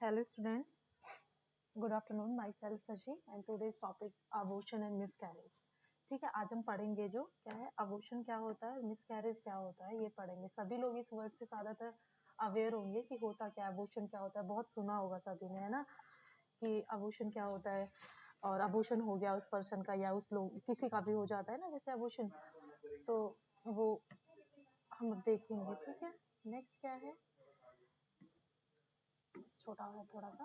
Hello students, good afternoon. Myself Sashi and today's topic abortion and miscarriage. ठीक है, आज हम पढ़ेंगे जो क्या है अबॉर्शन क्या होता है, मिसकैरेज क्या होता है, ये पढ़ेंगे। सभी लोग इस वर्ड से ज़्यादातर अवेयर होंगे कि होता क्या है, अबॉर्शन क्या होता है। बहुत सुना होगा सभी ने, है ना, कि अबॉर्शन क्या होता है। और अबॉर्शन हो गया उस पर्सन का या उस लोग किसी का भी हो जाता है ना, जैसे अबॉर्शन, तो वो हम देखेंगे। ठीक है, नेक्स्ट क्या है, छोटा है थोड़ा सा।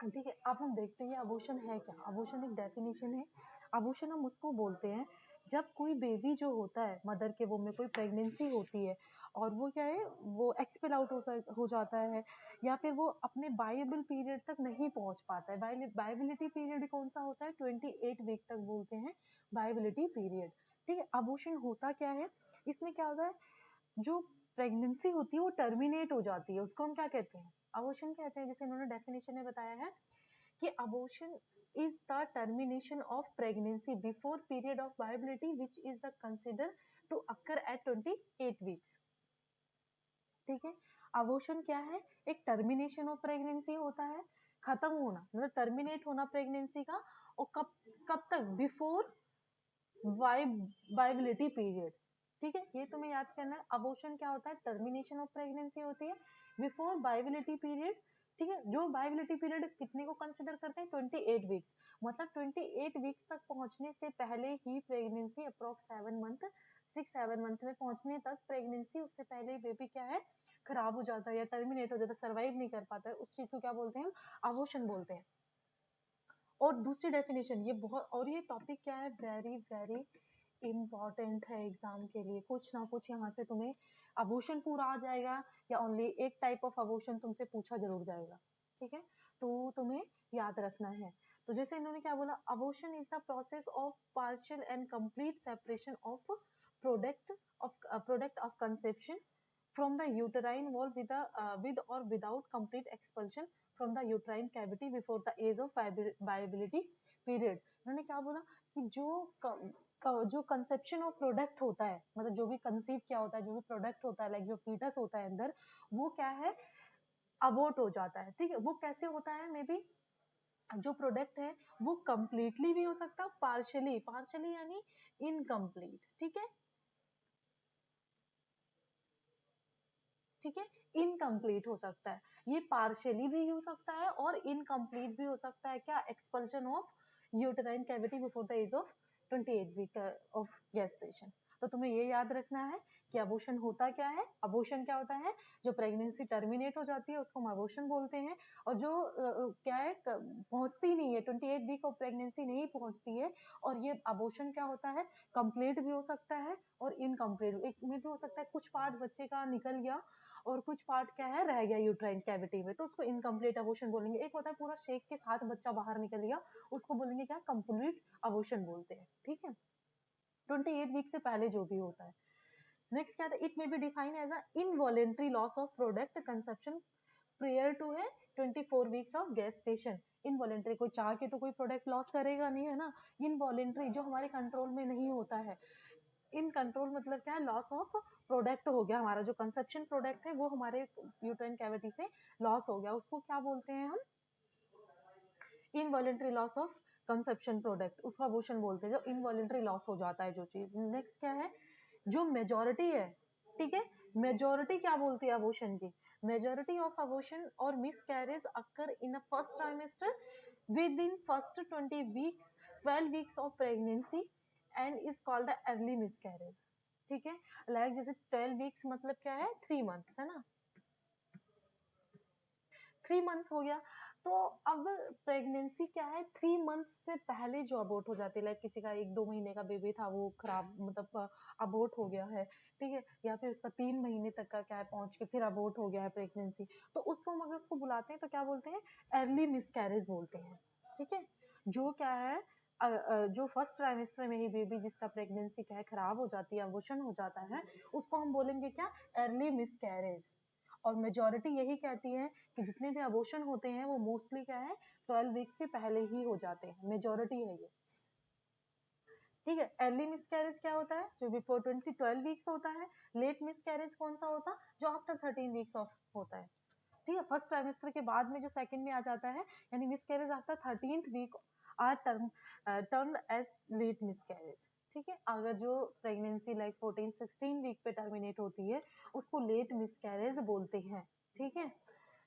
ठीक है, अब हम देखते हैं अबॉर्शन है क्या। अबॉर्शन एक डेफिनेशन है। अबॉर्शन हम उसको बोलते हैं जब कोई बेबी जो होता है मदर के वो में कोई प्रेगनेंसी होती है और वो क्या है वो एक्सपेल आउट हो जाता है या फिर वो अपने बायबल पीरियड तक नहीं पहुंच पाता है। बायबिलिटी पीरियड कौन सा होता है, 28 वीक तक बोलते हैं बायबिलिटी पीरियड। ठीक है, अबॉर्शन होता क्या है, इसमें क्या होता है, जो प्रेगनेंसी होती है वो टर्मिनेट हो जाती है, उसको हम क्या कहते हैं, अबॉर्शन कहते हैं। जैसे इन्होंने डेफिनेशन में बताया है कि abortion is the termination of pregnancy before period of viability which is the consider to occur at 28 weeks. ठीक है, अबॉर्शन क्या है, एक टर्मिनेशन ऑफ प्रेगनेंसी होता है, खत्म होना मतलब टर्मिनेट होना प्रेगनेंसी का। और कब कब तक, बिफोर वाइबिलिटी पीरियड। ठीक है, ये तुम्हें याद करना है। अबॉर्शन क्या होता है, टर्मिनेशन ऑफ प्रेगनेंसी होती है बिफोर वाइबिलिटी पीरियड। ठीक है, जो वाइबिलिटी पीरियड कितने को कंसिडर करते हैं, 28 वीक्स। मतलब 28 वीक्स तक पहुंचने से पहले ही प्रेगनेंसी अप्रोक्स 7 मंथ, 6-7 मंथ में पहुंचने तक प्रेगनेंसी, उससे पहले बेबी क्या है खराब हो जाता है या टर्मिनेट हो जाता है, सर्वाइव नहीं कर पाता है, उस चीज को क्या बोलते हैं, अबॉर्शन बोलते हैं। और दूसरी डेफिनेशन ये बहुत, और ये टॉपिक क्या है, वेरी वेरी इम्पॉर्टेंट है एग्जाम के लिए। कुछ ना कुछ यहाँ से तुम्हें अबॉर्शन पूरा आ जाएगा या ओनली एक टाइप ऑफ अबॉर्शन तुमसे पूछा जरूर जाएगा। ठीक है, तो तुम्हें याद रखना है। तो जैसे इन्होंने क्या बोला, abortion is the process of partial and complete separation of product of conception from the uterine wall with or without complete expulsion from the uterine cavity before the age of viability period। उन्होंने क्या बोला कि जो conception of product होता है, मतलब जो भी कंसीव क्या होता है, जो भी प्रोडक्ट होता है, लाइक जो फीटस होता है अंदर, वो क्या है अबॉर्ट हो जाता है। ठीक है, वो कैसे होता है, मे बी जो प्रोडक्ट है वो कंप्लीटली भी हो सकता है, पार्शियली, पार्शियली यानी इनकम्प्लीट। ठीक है, ठीक है, इनकम्प्लीट हो सकता है, ये पार्शियली भी हो सकता है और इनकम्प्लीट भी हो सकता है। क्या, expulsion of uterine cavity before the age of 28 week of gestation. तो तुम्हें ये याद रखना है कि अबॉर्शन होता क्या है। अबॉर्शन क्या होता है, जो प्रेगनेंसी टर्मिनेट हो जाती है उसको हम अबॉर्शन बोलते हैं। और जो क्या है पहुंचती नहीं है, 28 वीक ऑफ प्रेगनेंसी नहीं पहुंचती है, और ये अबॉर्शन क्या होता है, कंप्लीट भी हो सकता है और इनकम्प्लीट एक में भी हो सकता है। कुछ पार्ट बच्चे का निकल गया और कुछ पार्ट क्या है रह गया यूट्राइन कैविटी में, तो उसको इनकम्प्लीट अबॉर्शन बोलेंगे। एक होता है पूरा शेक के साथ बच्चा बाहर निकल गया, उसको बोलेंगे क्या, कंप्लीट अबॉर्शन बोलते हैं। ठीक है, 28 वीक से पहले जो भी होता है। नेक्स्ट क्या था, it may be define as a involuntary loss of product conception prior to है 24 वीक्स ऑफ गेस्टेशन। इनवॉलेंट्री, कोई चाह के तो कोई प्रोडक्ट लॉस करेगा नहीं, है ना। इनवॉलेंट्री जो हमारे कंट्रोल में नहीं होता है। इन कंट्रोल मतलब क्या है, लॉस ऑफ प्रोडक्ट हो गया, हमारा जो कंसेप्शन प्रोडक्ट है वो हमारे यूट्राइन कैविटी से लॉस हो गया, उसको क्या बोलते हैं हम, involuntary loss of conception product, उसको अबॉर्शन बोलते हैं, जब इनवॉलेंट्री लॉस हो जाता है जो चीज। नेक्स्ट क्या है, जो मेजोरिटी है, ठीक है, मेजोरिटी क्या बोलती है अबॉर्शन की, मेजोरिटी ऑफ अबॉर्शन और miscarriage occur in a first trimester with in first 20 weeks 12 weeks of pregnancy and is called the early miscarriage. ठीक है, लाइक जैसे 12 वीक्स मतलब क्या है, 3 मंथ्स, है ना, 3 मंथ्स हो गया। तो अब प्रेगनेंसी क्या है, 3 मंथ्स से पहले जो अबॉर्ट हो जाती है, लाइक किसी का 1-2 महीने का बेबी था वो खराब मतलब अबॉर्ट हो गया है, ठीक है, या फिर उसका 3 महीने तक का क्या है पहुंच के फिर अबॉर्ट हो गया है प्रेगनेंसी, तो उसको हम अगर उसको बुलाते हैं तो क्या बोलते हैं, अर्ली मिसकैरेज बोलते हैं। ठीक है, जो क्या है जो फर्स्ट ट्राइमेस्टर में ही बेबी जिसका प्रेगनेंसी क्या है खराब हो जाती है, अबॉर्शन हो जाता है, उसको हम बोलेंगे क्या, अर्ली मिसकैरेज। और मेजोरिटी यही कहती है कि जितने भी अबॉर्शन होते हैं वो मोस्टली क्या है 12 वीक से पहले ही हो जाते हैं, मेजोरिटी है ये। ठीक है। अर्ली मिसकैरेज क्या होता है, जो बिफोर 12 वीक्स होता है। लेट मिसकैरेज कौन सा होता है, जो आफ्टर 13 वीक्स ऑफ होता है। ठीक है, फर्स्ट ट्राइमेस्टर के बाद में जो सेकंड में आ जाता है, यानी miscarriage after 13th week are termed as late miscarriage. ठीक है, अगर जो प्रेगनेंसी लाइक 14-16 वीक पे टर्मिनेट होती है उसको लेट मिसकैरेज बोलते हैं। ठीक है,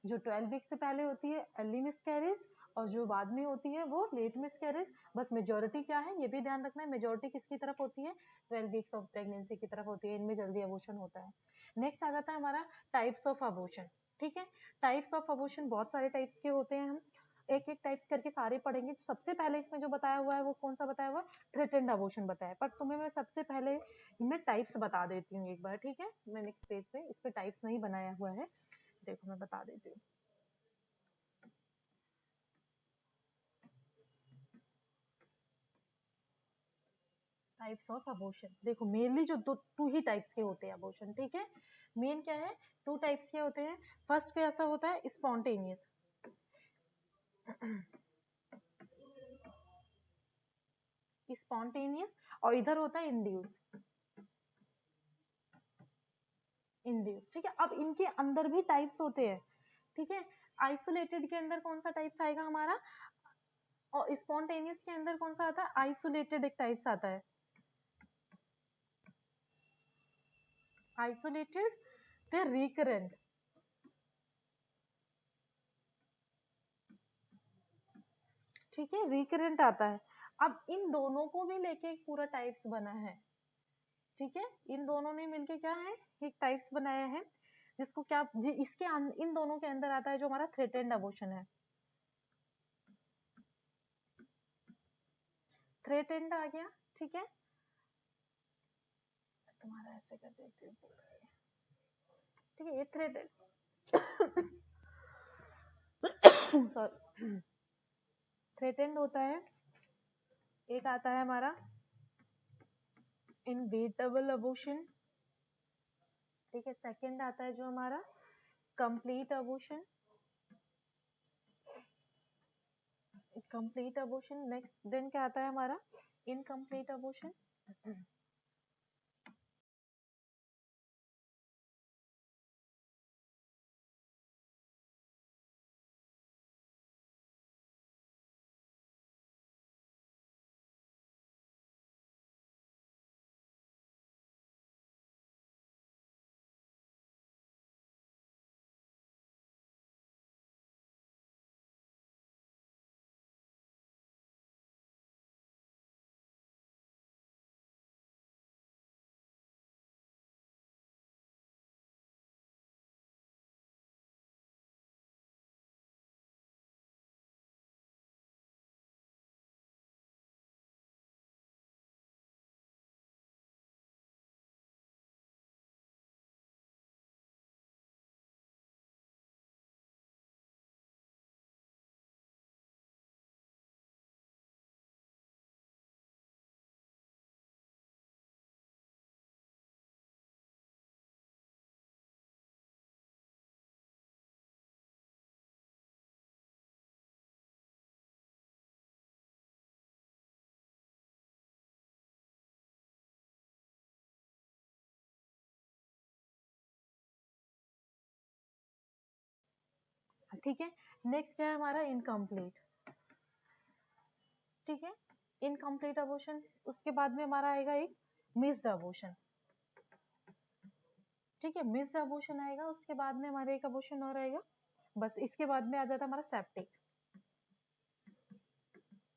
जो 12 वीक से पहले होती है अर्ली मिसकैरेज, और जो बाद में होती है वो लेट मिसकैरेज। बस मेजोरिटी क्या है ये भी ध्यान रखना है, मेजोरिटी किसकी तरफ होती है, 12 वीक्स ऑफ प्रेगनेंसी की तरफ होती है, इनमें जल्दी अबॉर्शन होता है। नेक्स्ट आ जाता है हमारा टाइप्स ऑफ अबॉर्शन। ठीक है, टाइप्स ऑफ अबॉर्शन बहुत सारे टाइप्स के होते हैं, हम एक एक टाइप्स करके सारे पढ़ेंगे। सबसे पहले इसमें जो बताया हुआ है वो कौन सा बताया हुआ है, थ्रेटेंड अबॉर्शन बताया, पर तुम्हें मैं सबसे पहले इनमें टाइप्स बता देती हूँ एक बार। ठीक है, मैं नेक्स्ट पेज पे इस पे टाइप्स नहीं बनाया हुआ है, देखो मैं बता देती हूँ। टाइप्स ऑफ अबॉर्शन देखो, मेनली जो टू ही टाइप्स के होते हैं अबॉर्शन। ठीक है, मेन क्या है, टू टाइप्स के होते हैं। फर्स्ट कैसा होता है, स्पॉन्टेनियस, स्पॉन्टेनियस, और इधर होता है इंड्यूस, इंड्यूस। ठीक है, अब इनके अंदर भी टाइप्स होते हैं। ठीक है, आइसोलेटेड के अंदर कौन सा टाइप्स आएगा हमारा, और स्पॉन्टेनियस के अंदर कौन सा आता है, आइसोलेटेड एक टाइप्स आता है, आइसोलेटेड फिर रिकरेंट। ठीक है, रिकरेंट आता है। अब इन दोनों को भी लेके एक पूरा टाइप्स बना है। ठीक है, इन दोनों ने मिलके क्या है, एक टाइप्स बनाया है, जिसको क्या इसके इन दोनों के अंदर आता है जो हमारा थ्रेटेंड अबॉर्शन है। थ्रेटेंड आ गया। ठीक है, तुम्हारा ऐसे कर देती हूँ। ठीक है, ये थ्रेटेंड सॉरी, थ्रेटेंड होता है। एक आता है हमारा इनविटेबल अबॉर्शन। ठीक है, सेकंड आता है जो हमारा complete abortion, complete abortion. Next then क्या आता है हमारा, इनकम्प्लीट अबॉर्शन। ठीक है, नेक्स्ट क्या है हमारा, इनकम्प्लीट। ठीक है, इनकम्प्लीट अबॉर्शन, उसके बाद में हमारा आएगा एक मिस्ड अबॉर्शन। ठीक है, मिस्ड अबॉर्शन आएगा, उसके बाद में हमारे एक अबॉर्शन और आएगा, बस इसके बाद में आ जाता है हमारा सेप्टिक।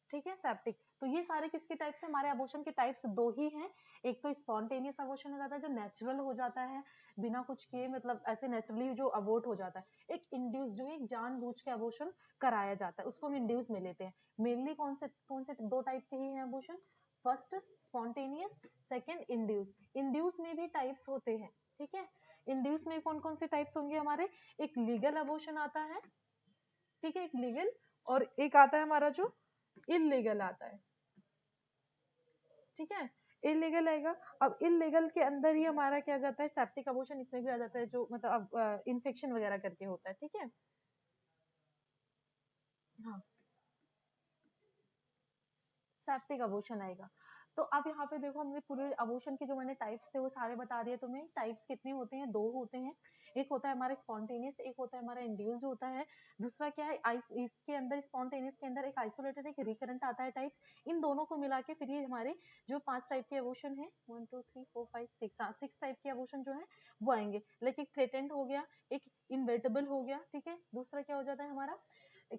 ठीक है, सेप्टिक। तो ये सारे किसके टाइप से, हमारे अबॉर्शन के टाइप्स दो ही हैं। एक तो स्पॉन्टेनियस अबॉर्शन हो जाता है जो नेचुरल हो जाता है बिना कुछ किए, मतलब ऐसे नेचुरली जो अबॉर्ट हो जाता है। एक इंड्यूस, जो एक जानबूझ के अबॉर्शन कराया जाता है, उसको हम इंड्यूस में लेते हैं। मेनली कौन से दो टाइप के ही हैं abortion, first spontaneous, second induce. Induce में भी टाइप्स होते हैं। ठीक है, इंड्यूस में कौन कौन से टाइप्स होंगे हमारे, एक लीगल अबॉर्शन आता है। ठीक है, एक लीगल, और एक आता है हमारा जो इलीगल आता है। ठीक है, इलीगल आएगा। अब इलीगल के अंदर ही हमारा क्या जाता है, सेप्टिक अबॉर्शन इसमें भी आ जाता है, जो मतलब अब इन्फेक्शन वगैरह करके होता है। ठीक है, हाँ, सेप्टिक अबॉर्शन आएगा। तो अब यहाँ पे देखो हमने पूरे अबॉर्शन के जो मैंने टाइप्स थे वो सारे बता दिए तुम्हें। टाइप्स कितने होते हैं? 2 होते हैं। एक होता है हमारा स्पॉन्टेनियस, एक होता है हमारा इंड्यूस्ड होता है। दूसरा क्या है, इसके अंदर स्पॉन्टेनियस के अंदर एक आइसोलेटेड एक रिकरेंट आता है टाइप्स। इन दोनों को मिला के फिर ये हमारे जो 5 टाइप के अबॉर्शन है, 1 2 3 4 5 6, हाँ 6 टाइप के अबॉर्शन जो है वो आएंगे। लाइक एक थ्रेटेंड हो गया, एक इनवेटेबल हो गया, ठीक है। दूसरा क्या हो जाता है हमारा,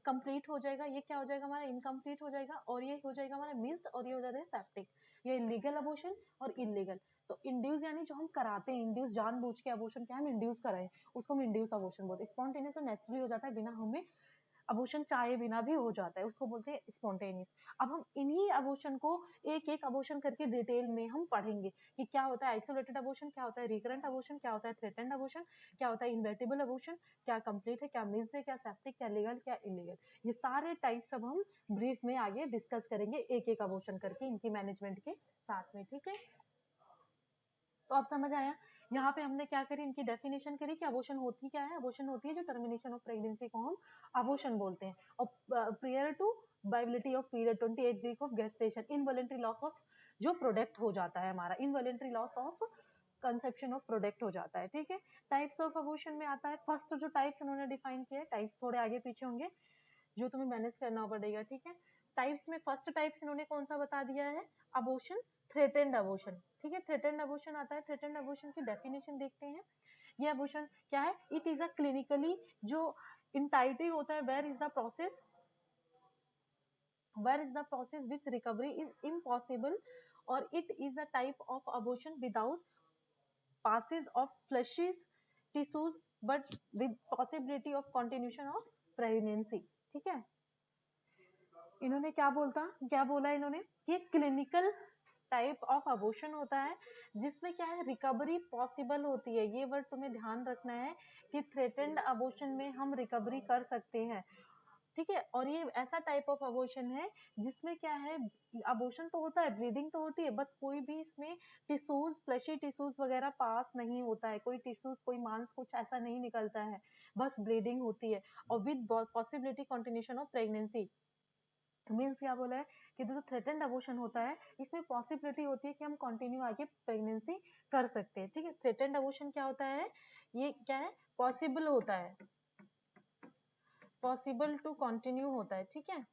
कंप्लीट हो जाएगा। ये क्या हो जाएगा हमारा, इनकम्प्लीट हो जाएगा। और ये हो जाएगा हमारा मिस्ड, और ये हो जाता है सेप्टिक। ये लीगल अबॉर्शन और इलीगल। तो इंड्यूस यानी जो हम कराते हैं, इंड्यूस जानबूझ के अबॉर्शन क्या हम इंड्यूस कराएं, उसको हम इंड्यूस अबॉर्शन बोलते हैं। स्पॉन्टेनियस तो नेचुरली हो जाता है, बिना हमें अबॉर्शन चाहे बिना भी हो जाता है, उसको बोलते हैं स्पॉन्टेनियस। अब हम इन्हीं अबॉर्शन को एक एक अबॉर्शन करके डिटेल में हम पढ़ेंगे कि क्या होता है आइसोलेटेड अबॉर्शन, क्या होता है रिकरेंट अबॉर्शन, क्या होता है थ्रेटेंड अबॉर्शन, क्या होता है इनवेटिबल अबॉर्शन, क्या कंप्लीट है, क्या मिस्ड है, क्या सेप्टिक, क्या लीगल, क्या इलीगल। ये सारे टाइप्स अब हम ब्रीफ में आगे डिस्कस करेंगे एक एक अबॉर्शन करके इनकी मैनेजमेंट के साथ में, ठीक है। तो अब समझ आया, यहाँ पे हमने क्या करी, इनकी डेफिनेशन करी कि अबॉर्शन होती क्या है। अबॉर्शन होती है जो टर्मिनेशन ऑफ प्रेगनेंसी को हम अबॉर्शन बोलते हैं। और prior to viability of period 28 week of gestation, involuntary loss of जो प्रोडक्ट हो जाता है हमारा, involuntary loss of conception of product हो जाता है, ठीक है। टाइप्स ऑफ अबॉर्शन में आता है फर्स्ट जो टाइप्स उन्होंने डिफाइन किया है, टाइप्स थोड़े आगे पीछे होंगे जो तुम्हें मैनेज करना पड़ेगा, ठीक है। टाइप्स में फर्स्ट टाइप्स इन्होंने कौन सा बता दिया है, अबॉर्शन, थ्रेटेंड अबॉर्शन, ठीक है। थ्रेटेंड अबॉर्शन आता है। थ्रेटेंड अबॉर्शन की डेफिनेशन देखते हैं। ये अबॉर्शन क्या है, इट इज अ क्लिनिकली जो इंटाइटी होता है, where is the process which recovery is impossible, or it is a type of abortion without passes of fleshes tissues but with possibility of continuation of pregnancy, ठीक है। इन्होंने क्या बोला इन्होंने, ये क्लिनिकल टाइप ऑफ अबॉर्शन होता है जिसमें क्या है, रिकवरी पॉसिबल होती है। ये वर्ड तुम्हें ध्यान रखना है कि थ्रेटेंड अबॉर्शन में हम रिकवरी कर सकते हैं, ठीक है। और ये ऐसा टाइप ऑफ अबॉर्शन है जिसमें क्या है, अबॉर्शन तो होता है, ब्लीडिंग तो होती है, बट कोई भी इसमें टिश्यूज, फ्लैशी टिश्यूज वगैरह पास नहीं होता है, कोई टिश्यूज, कोई मांस कुछ ऐसा नहीं निकलता है, बस ब्लीडिंग होती है। और with possibility continuation of pregnancy, means क्या बोला है कि जो थ्रेटेंड अबॉर्शन होता है इसमें पॉसिबिलिटी होती है कि हम कंटिन्यू आगे प्रेगनेंसी कर सकते हैं, ठीक है। थ्रेटेंड अबॉर्शन क्या होता है, ये क्या है, पॉसिबल होता है, पॉसिबल टू कंटिन्यू होता है, ठीक है।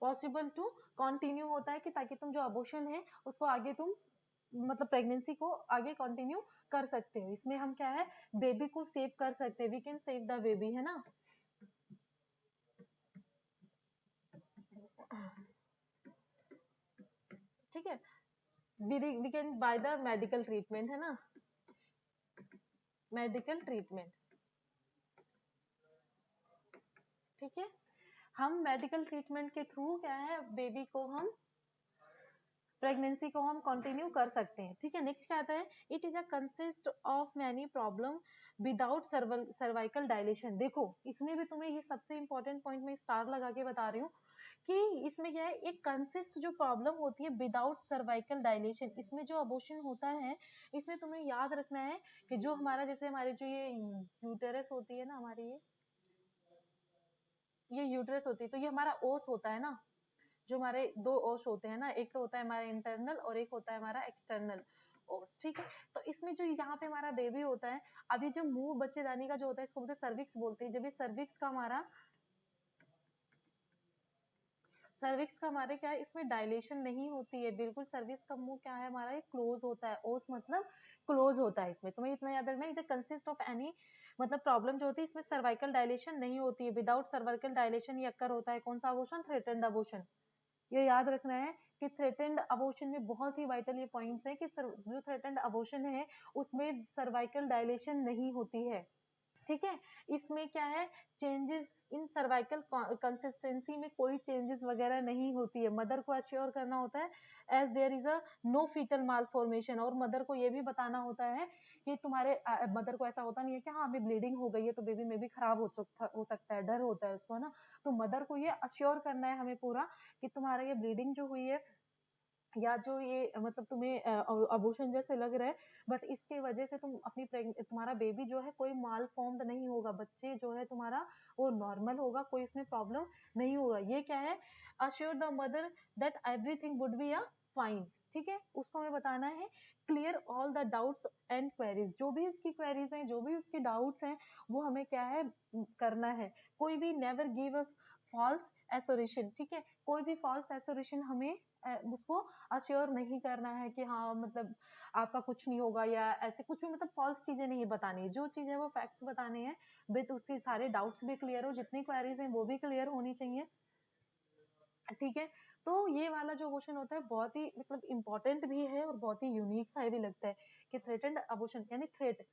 पॉसिबल टू कंटिन्यू होता है कि ताकि तुम जो अबॉर्शन है उसको आगे तुम मतलब प्रेगनेंसी को आगे कंटिन्यू कर सकते हो। इसमें हम क्या है, बेबी को सेव कर सकते हैं, we can save the baby, है ना। ठीक है, we can by the medical treatment, है ना, मेडिकल ट्रीटमेंट, ठीक है। हम मेडिकल ट्रीटमेंट के थ्रू क्या है, बेबी को हम प्रेगनेंसी को हम कंटिन्यू कर सकते हैं, ठीक है। नेक्स्ट क्या आता है, it is a consist of many problem without cervical dilation. देखो इसमें भी तुम्हें ये सबसे इंपॉर्टेंट पॉइंट में स्टार लगा के बता रही हूँ कि इसमें क्या है, एक कंसिस्ट जो प्रॉब्लम होती है विदाउट सर्वाइकल डायलेशन, इसमें जो अबॉर्शन होता है इसमें तुम्हें याद रखना है कि जो हमारा जैसे हमारे जो ये यूटेरस होती है ना, हमारी ये यूटेरस होती है, तो ये हमारा ओस होता है ना, जो हमारे दो ओस होते हैं ना, एक तो होता है हमारा इंटरनल और एक होता है हमारा एक्सटर्नल ओस, ठीक है। तो इसमें जो यहाँ पे हमारा बेबी होता है, अभी जो मुंह बच्चेदानी का जो होता है इसको बोलते हैं सर्विक्स बोलते हैं। जब ये सर्विक्स का हमारे क्या है, इसमें डायलेशन नहीं होती है बिल्कुल। सर्विक्स का मुंह क्या है हमारा, ये क्लोज होता है, ओस मतलब क्लोज होता है। इसमें तुम्हें इतना याद रखना है, इधर कंसिस्ट ऑफ एनी मतलब प्रॉब्लम जो होती है इसमें सर्वाइकल डायलेशन नहीं होती है। विदाउट सर्वाइकल डायलेशन ये अक्कर होता है, कौन सा अबॉर्शन, थ्रेटेंड अबॉर्शन। ये याद रखना है कि थ्रेटेंड अबॉर्शन में बहुत ही वाइटल ये पॉइंट्स है कि जो थ्रेटेंड अबॉर्शन है उसमें सर्वाइकल डायलेशन नहीं होती है, ठीक है। इसमें क्या है, चेंजेस इन सर्वाइकल कंसिस्टेंसी में कोई चेंजेस वगैरह नहीं होती है। मदर को अश्योर करना होता है as there is a no foetal malformation, और मदर को ये भी बताना होता है कि तुम्हारे मदर को ऐसा होता नहीं है कि हाँ अभी ब्लीडिंग हो गई है तो बेबी में भी खराब हो सकता है, डर होता है उसको, है ना। तो मदर को ये अश्योर करना है हमें पूरा कि तुम्हारा ये ब्लीडिंग जो हुई है या जो ये मतलब तुम्हें अबॉर्शन जैसे लग रहा है, बट इसके वजह से तुम अपनी तुम्हारा बेबी जो है कोई माल फॉर्म्ड नहीं होगा, बच्चे जो है तुम्हारा वो नॉर्मल होगा, कोई इसमें प्रॉब्लम नहीं होगा। ये क्या है, assure the mother that everything would be a fine. ठीक है, उसको हमें बताना है clear all the doubts and queries, जो भी उसकी क्वेरीज हैं, जो भी उसके डाउट्स हैं, वो हमें क्या है करना है। कोई भी नेवर गिव अ फॉल्स एसोरेशन। ठीक है, कोई भी फॉल्स एसोरेशन हमें उसको अश्योर नहीं करना है कि हाँ मतलब आपका कुछ नहीं होगा, या ऐसे कुछ भी मतलब फॉल्स चीजें नहीं बतानी है। जो चीज है वो फैक्ट्स बताने हैं, विद उसके सारे डाउट्स भी क्लियर हो, जितनी क्वेरीज हैं वो भी क्लियर होनी चाहिए। ठीक है, तो ये वाला जो अबॉर्शन होता है बहुत ही मतलब इंपॉर्टेंट भी है और बहुत ही यूनिक सा भी लगता है कि थ्रेटेंड अबॉर्शन यानी थ्रेट,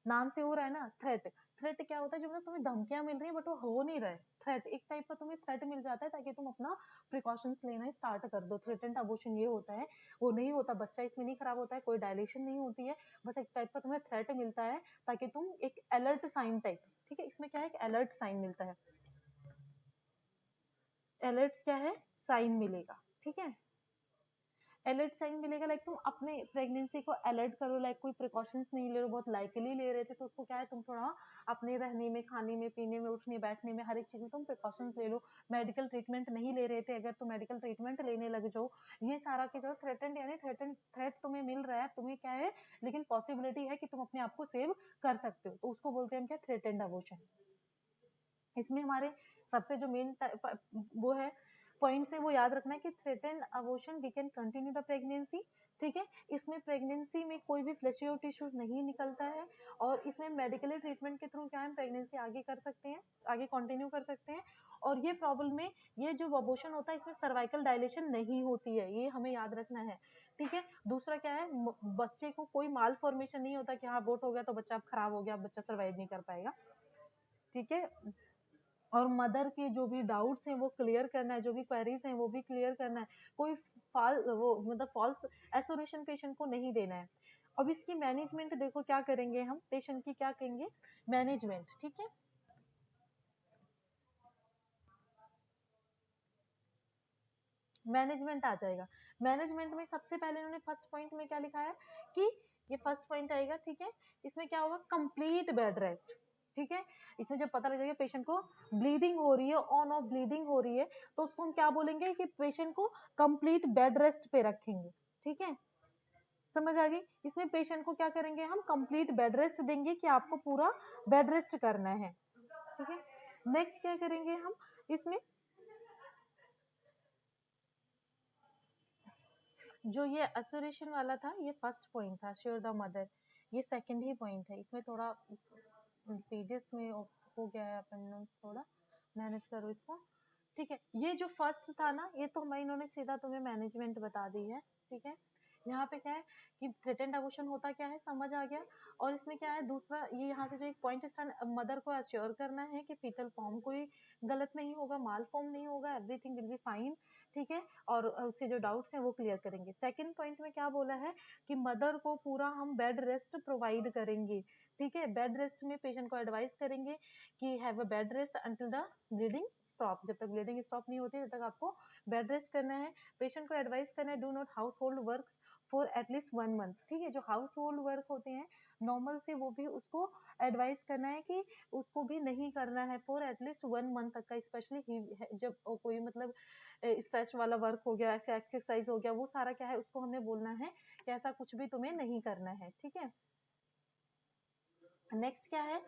नाम से हो रहा है ना थ्रेट। थ्रेट क्या होता है, जो मतलब तुम्हें धमकियां मिल रही है बट वो हो नहीं रहा है। थ्रेट एक टाइप का तुम्हें थ्रेट मिल जाता है ताकि तुम अपना प्रिकॉशंस लेना स्टार्ट कर दो। थ्रेटेंड अबॉर्शन ये होता है, वो नहीं होता, बच्चा इसमें नहीं खराब होता है, कोई डायलेशन नहीं होती है, बस एक टाइप का तुम्हें थ्रेट मिलता है ताकि तुम एक अलर्ट साइन टाइप। ठीक है, इसमें क्या है, एक अलर्ट साइन मिलता है, अलर्ट क्या है, साइन मिलेगा। ठीक है, अलर्ट साइन मिलेगा, लाइक तुम अपने प्रेगनेंसी को अलर्ट करो, लाइक कोई प्रिकॉशंस नहीं ले रहे हो, बहुत लाइकली ले रहे थे, तो उसको क्या है तुम थोड़ा अपने रहने में, खाने में, पीने में, उठने बैठने में, हर एक चीज में तुम प्रिकॉशंस ले लो। मेडिकल ट्रीटमेंट नहीं ले रहे थे, अगर तुम मेडिकल ट्रीटमेंट लेने लग जाओ, ये सारा के जो थ्रेटेंड यानी थ्रेट तुम्हें मिल रहा है, तुम्हें क्या है लेकिन पॉसिबिलिटी है कि तुम अपने आप को सेव कर सकते हो, तो उसको बोलते हैं हम क्या, थ्रेटेंड अबॉर्शन। इसमें हमारे सबसे जो मेन वो है पॉइंट्स है, वो याद रखना है कि threatened abortion we can continue the pregnancy. ठीक है, इसमें प्रेगनेंसी में कोई भी फ्लैशी आउट इश्यूज नहीं निकलता है, और इसमें मेडिकल ट्रीटमेंट के थ्रू क्या हम प्रेगनेंसी आगे कर सकते हैं, आगे कंटिन्यू कर सकते हैं। और ये प्रॉब्लम में ये जो अबॉर्शन होता है इसमें सर्वाइकल डायलेशन नहीं होती है, ये हमें याद रखना है। ठीक है, दूसरा क्या है, बच्चे को कोई माल फॉर्मेशन नहीं होता कि हाँ अबॉर्ट हो गया तो बच्चा खराब हो गया, बच्चा सर्वाइव नहीं कर पाएगा। ठीक है, और मदर के जो भी डाउट्स हैं वो क्लियर करना है, जो भी क्वेरीज हैं वो भी क्लियर करना है, कोई वो मतलब फॉल्स एसोरेशन पेशेंट को नहीं देना है। अब इसकी मैनेजमेंट देखो क्या करेंगे हम, पेशेंट की क्या करेंगे मैनेजमेंट। ठीक है, मैनेजमेंट आ जाएगा। मैनेजमेंट में सबसे पहले इन्होंने फर्स्ट पॉइंट में क्या लिखा है कि ये फर्स्ट पॉइंट आएगा। ठीक है, इसमें क्या होगा, कंप्लीट बेड रेस्ट। ठीक है, इसमें जब पता लग जाएगा पेशेंट को ब्लीडिंग हो रही है, ऑन ऑफ ब्लीडिंग हो रही है, तो उसको हम क्या बोलेंगे कि पेशेंट को कंप्लीट बेड रेस्ट पे रखेंगे। ठीक है, समझ आ गई, इसमें पेशेंट को क्या करेंगे हम, कंप्लीट बेड रेस्ट देंगे कि आपको पूरा बेड रेस्ट करना है। ठीक है, नेक्स्ट क्या करेंगे हम इसमें, जो ये असोरेशन वाला था ये फर्स्ट पॉइंट था, श्योर द मदर, ये सेकंड ही पॉइंट है। इसमें थोड़ा पेजेस में हो गया है, अपन थोड़ा मैनेज करो इसको। ठीक है, ये जो फर्स्ट था ना, ये तो मैं इन्होंने सीधा तुम्हें मैनेजमेंट बता दी है। ठीक है, यहाँ पे क्या है कि थ्रेटेंड अबॉर्शन होता क्या है समझ आ गया। और इसमें क्या है दूसरा, ये यहाँ से जो एक पॉइंट स्टार्ट, मदर को अश्योर करना है कि फीटल फॉर्म कोई गलत नहीं होगा, माल फॉर्म नहीं होगा, एवरीथिंग विल बी फाइन। ठीक है, और उसके जो डाउट्स हैं वो क्लियर करेंगे। सेकंड पॉइंट में क्या बोला है कि मदर को पूरा हम बेड रेस्ट प्रोवाइड करेंगे। ठीक है, बेड रेस्ट में पेशेंट को एडवाइस करेंगे कि have a bed rest until the bleeding stop, जब तक ब्लीडिंग स्टॉप नहीं होती तब तक आपको बेड रेस्ट करना है। पेशेंट को एडवाइस करना है do not house hold work for at least 1 month. ठीक है, जो हाउस होल्ड वर्क होते हैं नॉर्मल से, वो भी उसको एडवाइस करना है कि उसको भी नहीं करना है फॉर एटलीस्ट 1 मंथ तक का, स्पेशली जब कोई मतलब स्ट्रेच वाला वर्क हो गया, ऐसे एक्सरसाइज हो गया, वो सारा क्या है उसको हमें बोलना है कि ऐसा कुछ भी तुम्हें नहीं करना है। ठीक है, नेक्स्ट क्या है,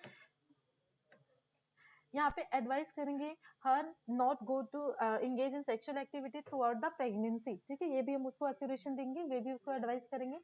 यहाँ पे एडवाइस करेंगे her not go to engage in sexual activity throughout the pregnancy. ठीक है, ये भी हम उसको एक्यूरेशन देंगे, वे भी उसको एडवाइस करेंगे।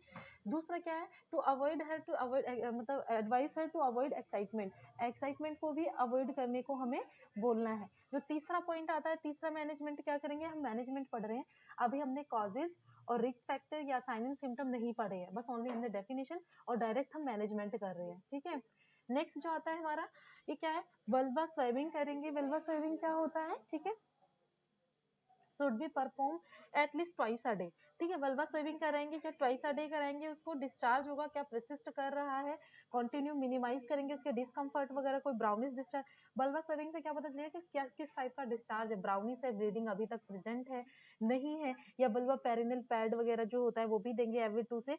दूसरा क्या है, टू अवॉइड है, टू अवॉइड मतलब एडवाइस है टू अवॉइड एक्साइटमेंट, एक्साइटमेंट को भी अवॉइड करने को हमें बोलना है। जो तीसरा पॉइंट आता है, तीसरा मैनेजमेंट क्या करेंगे, हम मैनेजमेंट पढ़ रहे हैं अभी, हमने कॉजेज और रिस्क फैक्टर या साइन एंड सिम्टम नहीं पढ़े हैं, बस ओनली हमने डेफिनेशन और डायरेक्ट हम मैनेजमेंट कर रहे हैं। ठीक है, नेक्स्ट जो आता है हमारा, ये क्या है, वल्वा स्वेबिंग करेंगे। वल्वा स्वेबिंग क्या होता है, ठीक है, should be perform at least twice a day. ठीक है, वल्वा स्वीपिंग कराएंगे क्या ट्वाइस अ डे कराएंगे, उसको डिस्चार्ज होगा क्या प्रसिस्ट कर रहा है, कंटिन्यू मिनिमाइज करेंगे उसके डिस्कम्फर्ट वगैरह, कोई ब्राउनिश डिस्चार्ज। बल्बा स्वीपिंग से क्या पता चलेगा कि क्या किस टाइप का डिस्चार्ज है, ब्राउनिश है, ब्लीडिंग अभी तक प्रेजेंट है नहीं है, या बल्बा पेरिनल पैड वगैरह जो होता है वो भी देंगे एवरी 2 से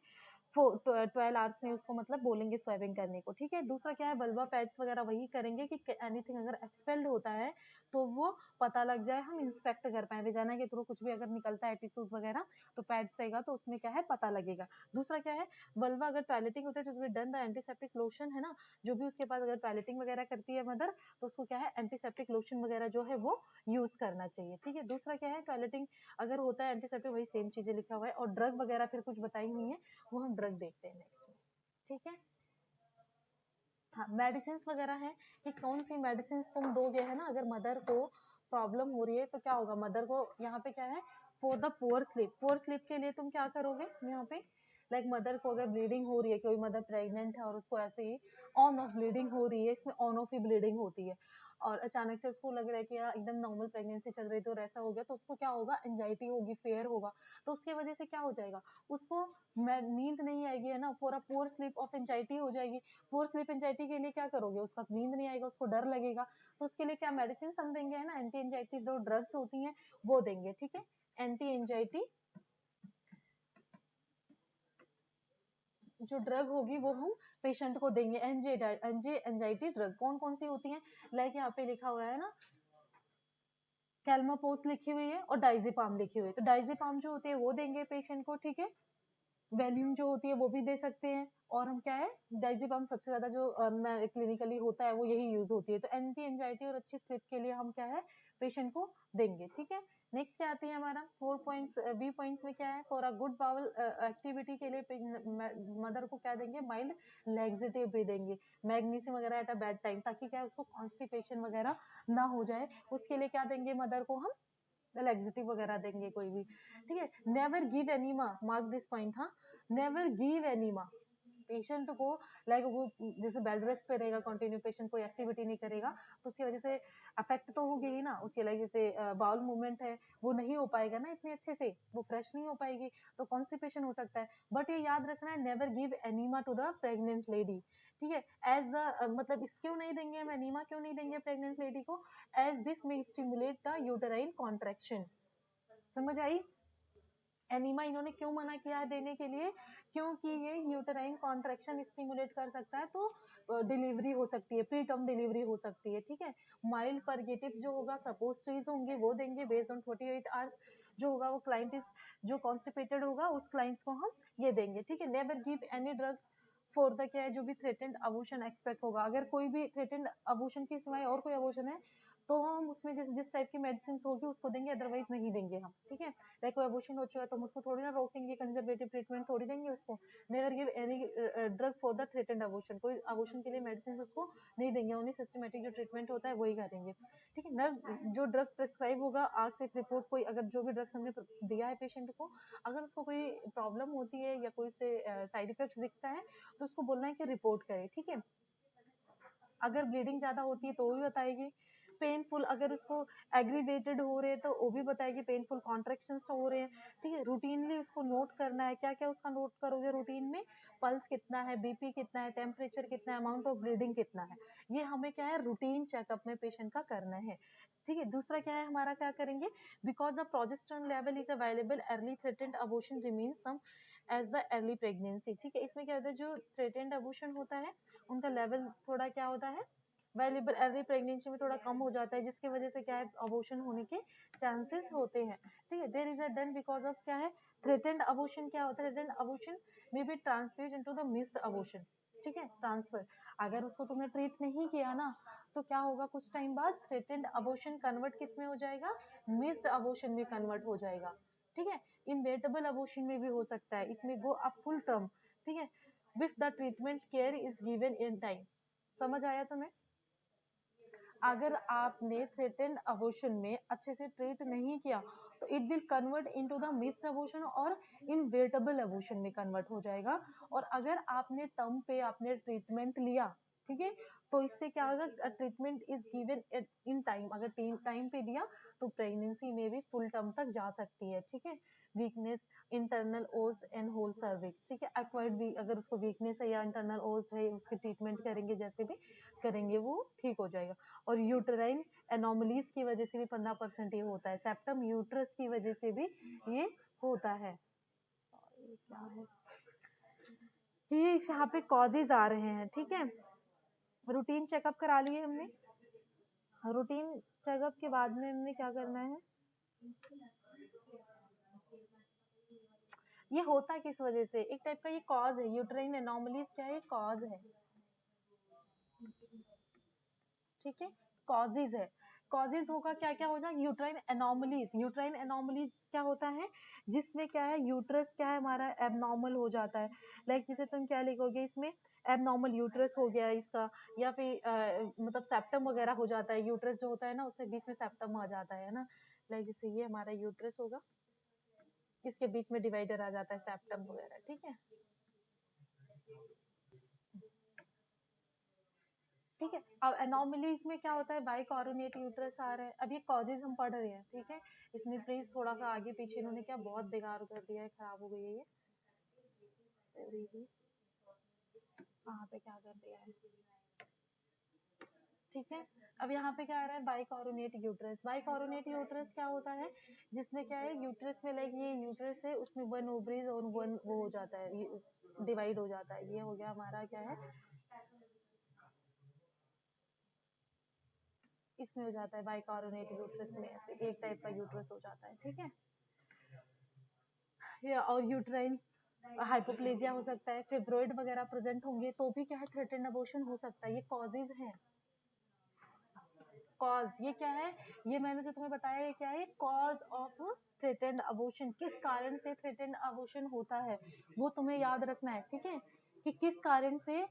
12 आवर्स में, उसको मतलब बोलेंगे स्वेबिंग करने को। ठीक है, दूसरा क्या है, बल्बा पैड्स वगैरह वही करेंगे कि एनीथिंग अगर एक्सपेल्ड होता है तो वो पता लग जाए, हम इंस्पेक्ट कर पाए, वेजाना के थ्रू कुछ भी अगर निकलता है टिश्यूज वगैरह तो पैड्स रहेगा तो उसमें क्या है पता लगेगा। दूसरा क्या है, बल्बा अगर टॉयलेटिंग होता है तो डन द एंटीसेप्टिक लोशन है ना, जो भी उसके पास अगर टॉयलेटिंग वगैरह करती है मदर तो उसको क्या है एंटीसेप्टिक लोशन वगैरह जो है वो यूज करना चाहिए। ठीक है, दूसरा क्या है, टॉयलेटिंग अगर होता है एंटीसेप्टिक वही सेम चीजें लिखा हुआ है, और ड्रग वगैरह फिर कुछ बताई हुई है वो हम ड्रग देखते हैं नेक्स्ट में। ठीक है, हाँ मेडिसिन वगैरह है कि कौन सी मेडिसिन तुम दोगे है ना, अगर मदर को प्रॉब्लम हो रही है तो क्या होगा, मदर को यहाँ पे क्या है फॉर द पुअर स्लीप के लिए तुम क्या करोगे यहाँ पे, लाइक मदर को अगर ब्लीडिंग हो रही है, कोई मदर प्रेग्नेंट है और उसको ऐसे ही ऑन ऑफ ब्लीडिंग हो रही है, इसमें ऑन ऑफ ही ब्लीडिंग होती है और अचानक से उसको लग रहा है कि यार एकदम नॉर्मल प्रेगनेंसी चल रही थी और ऐसा हो गया, तो उसको क्या होगा, एंजाइटी होगी, फेयर होगा, तो उसकी वजह से क्या हो जाएगा, उसको नींद नहीं आएगी है ना, for a poor sleep of anxiety हो जाएगी। पुअर स्लीप एंजाइटी के लिए क्या करोगे, उसका नींद नहीं आएगा, उसको डर लगेगा, तो उसके लिए क्या मेडिसिन हम देंगे है ना, एंटी एंजाइटी जो ड्रग्स होती हैं वो देंगे। ठीक है, एंटी एंजाइटी जो ड्रग होगी वो हम पेशेंट को देंगे। एंजाइटी ड्रग कौन कौन सी होती है, लाइक यहाँ पे लिखा हुआ है ना, कैल्मापोस लिखी हुई है और डाइजीपाम लिखी हुई है, तो डाइजीपाम जो होती है वो देंगे पेशेंट को। ठीक है, वैल्यूम जो होती है वो भी दे सकते हैं, और हम क्या है डाइजीपाम सबसे ज्यादा जो क्लिनिकली होता है वो यही यूज होती है, तो एंटी एंजाइटी और अच्छी स्लीप के लिए हम क्या है पेशेंट को देंगे। ठीक है, नेक्स्ट क्या आती है हमारा 4 पॉइंट्स, बी पॉइंट्स में क्या है, for a good bowel activity के लिए मदर को क्या देंगे, माइल्ड लैक्सेटिव भी देंगे, मैग्नीशियम वगैरह एट अ बेड टाइम, ताकि क्या है उसको कॉन्स्टिपेशन वगैरह ना हो जाए, उसके लिए क्या देंगे मदर को हम लैक्सेटिव वगैरह देंगे कोई भी। ठीक है, never give enema, mark this point, हाँ नेवर गिव एनीमा, पेशेंट को लाइक वो जैसे बेड रेस्ट पे रहेगा कंटिन्यू, पेशेंट कोई एक्टिविटी नहीं करेगा तो उसकी वजह से अफेक्ट तो होगी ही ना, उसके लाइक जैसे बाउल मूवमेंट है वो नहीं हो पाएगा ना इतने अच्छे से, वो फ्रेश नहीं हो पाएगी, तो कॉन्स्टिपेशन हो सकता है। बट ये याद रखना है, never give enema to the pregnant lady. ठीक है, एज द मतलब इस क्यों नहीं देंगे हम एनीमा, क्यों नहीं देंगे प्रेग्नेंट लेडी को, एज दिस में स्टिमुलेट द यूटेराइन कॉन्ट्रैक्शन। समझ आई, एनीमा इन्होंने क्यों मना किया है देने के लिए, क्योंकि ये यूटेराइन कॉन्ट्रैक्शन स्टिमुलेट कर सकता है, तो डिलीवरी हो सकती है, प्री टर्म डिलीवरी हो सकती है। ठीक है, माइल्ड परगेटिव जो होगा सपोज ट्रीज होंगे वो देंगे बेस्ड ऑन 48 आवर्स, जो होगा वो क्लाइंट इज जो कॉन्स्टिपेटेड होगा उस क्लाइंट्स को हम ये देंगे। ठीक है, never give any drug for the क्या है जो भी थ्रेटेंड अबॉर्शन एक्सपेक्ट होगा, अगर कोई भी थ्रेटेंड अबॉर्शन के सिवाय और कोई अबॉर्शन है तो हम उसमें जिस टाइप की मेडिसिन होगी उसको देंगे, अदरवाइज नहीं देंगे हम। ठीक है, लाइक कोई अबॉर्शन हो चुका है तो हम उसको थोड़ी ना रोकेंगे, कंजर्वेटिव ट्रीटमेंट थोड़ी देंगे उसको। Never give any drug for the threatened abortion, कोई अबॉर्शन के लिए मेडिसिन उसको नहीं देंगे, ओनली सिस्टमेटिक जो ट्रीटमेंट होता है वही करेंगे। ठीक है, न जो ड्रग प्रिस्क्राइब होगा आग से रिपोर्ट, कोई अगर जो भी ड्रग्स हमने दिया है पेशेंट को, अगर उसको कोई प्रॉब्लम होती है या कोई से साइड इफेक्ट दिखता है तो उसको बोलना है कि रिपोर्ट करे। ठीक है, अगर ब्लीडिंग ज्यादा होती है तो वो भी बताएगी, पेनफुल अगर उसको एग्रीवेटेड हो रहे हैं तो वो भी बताएगी, पेनफुल कॉन्ट्रेक्शंस हो रहे हैं। ठीक है, रूटीनली उसको नोट करना है, क्या क्या उसका नोट करोगे रूटीन में, पल्स कितना है, बीपी कितना है, टेम्परेचर कितना है, अमाउंट ऑफ ब्लीडिंग कितना है, ये हमें क्या है रूटीन चेकअप में पेशेंट का करना है। ठीक है, दूसरा क्या है हमारा, क्या करेंगे, because the progesterone level is available early threatened abortion remains some as the early pregnancy. ठीक है, इसमें क्या होता है, जो थ्रेटेंड अबॉर्शन होता है उनका लेवल थोड़ा क्या होता है अवेलेबल अर्ली प्रेगनेंसी में थोड़ा कम हो जाता है, जिसकी वजह से क्या है अबॉर्शन होने के चांसेस होते हैं। ठीक है, there is a done because of क्या है थ्रेटेंड अबॉर्शन, क्या होता है threatened abortion may be transfuse into the missed abortion. ठीक है, ट्रांसफर, अगर उसको तुमने ट्रीट नहीं किया ना तो क्या होगा, कुछ टाइम बाद थ्रेटेंड अबॉर्शन कन्वर्ट किस में हो जाएगा, मिस्ड अबॉर्शन में कन्वर्ट हो जाएगा। ठीक है, इनवेटेबल अबॉर्शन में भी हो सकता है, इट में गो अप फुल टर्म। ठीक है, with the treatment care is given in time. समझ आया तुम्हें, अगर आपने थ्रेटेंड अबॉर्शन में अच्छे से ट्रीट नहीं किया तो it will convert into the missed abortion और इनवेटेबल अबॉर्शन में कन्वर्ट हो जाएगा। और अगर आपने टर्म पे आपने ट्रीटमेंट लिया ठीक है। तो इससे क्या होगा, treatment is given in time, अगर टाइम पे दिया तो प्रेगनेंसी में भी फुल टर्म तक जा सकती है। ठीक है। वीकनेस, इंटरनल ओस एंड होल सर्विक्स, ठीक है। एक्वायर्ड भी अगर उसको वीकनेस है या इंटरनल ओस है, उसकी ट्रीटमेंट करेंगे, जैसे भी करेंगे वो ठीक हो जाएगा। और यूटेराइन एनोमलीज की वजह से भी 15% ये होता है, सेप्टम यूट्रस की वजह से भी ये होता है। क्या है ये यहाँ पे कॉजेज आ रहे हैं। ठीक है। रूटीन चेकअप करा लिए हमने। रूटीन चेकअप के बाद में हमने क्या करना है, ये होता किस वजह से, एक टाइप का ये कॉज है। यूट्राइन एनोमलीज क्या है, कॉज है। ठीक है। कॉजेज है। कॉजेज होगा क्या क्या हो जाएगा, यूट्राइन एनोमलीज। यूट्राइन एनोमलीज क्या होता है, जिसमें क्या है यूट्रस क्या है हमारा एबनॉर्मल हो जाता है। लाइक जैसे तुम क्या लिखोगे इसमें, एबनॉर्मल यूट्रस हो गया इसका, या फिर मतलब सेप्टम वगैरह हो जाता है। यूट्रस जो होता है ना, उसके बीच में सेप्टम आ जाता है ना। लाइक जैसे ये हमारा यूट्रस होगा, इसके बीच में डिवाइडर आ जाता है, सेप्टम वगैरह। ठीक है। ठीक है। अब एनोमलीज में क्या होता है, बाइकोरोनेट यूट्रस आ रहा है। अब ये कॉजेज हम पढ़ रहे हैं। ठीक है। इसमें प्लीज थोड़ा सा आगे पीछे इन्होंने क्या बहुत बेकार कर दिया है, खराब हो गई है ये। वहां पे क्या कर दिया है। ठीक है। अब यहाँ पे क्या आ रहा है, बाइकोरोनेट यूट्रस। बाइकोरोनेट यूट्रस क्या होता है, जिसमें क्या है यूट्रस में, लाइक ये यूट्रस है, उसमें वन ओवरीज और वन वो हो जाता है, डिवाइड हो जाता है। ये हो गया हमारा क्या है, इसमें हो जाता है बाइकोरोनेट यूट्रस में, ऐसे एक टाइप का यूट्रस हो जाता है। ठीक है। और यूट्राइन हाइपोप्लेजिया हो सकता है, फिब्रोइड वगैरह प्रेजेंट होंगे तो भी क्या है, थ्रेटेंड अबॉर्शन हो सकता है। ये कॉजेज हैं। कॉज ये क्या है, ये मैंने जो तुम्हें बताया ये क्या है, कॉज ऑफ थ्रेटेंड अबॉर्शन। किस कारण से थ्रेटेंड अबॉर्शन होता है वो तुम्हें याद रखना है। ठीक है। कि किस कारण से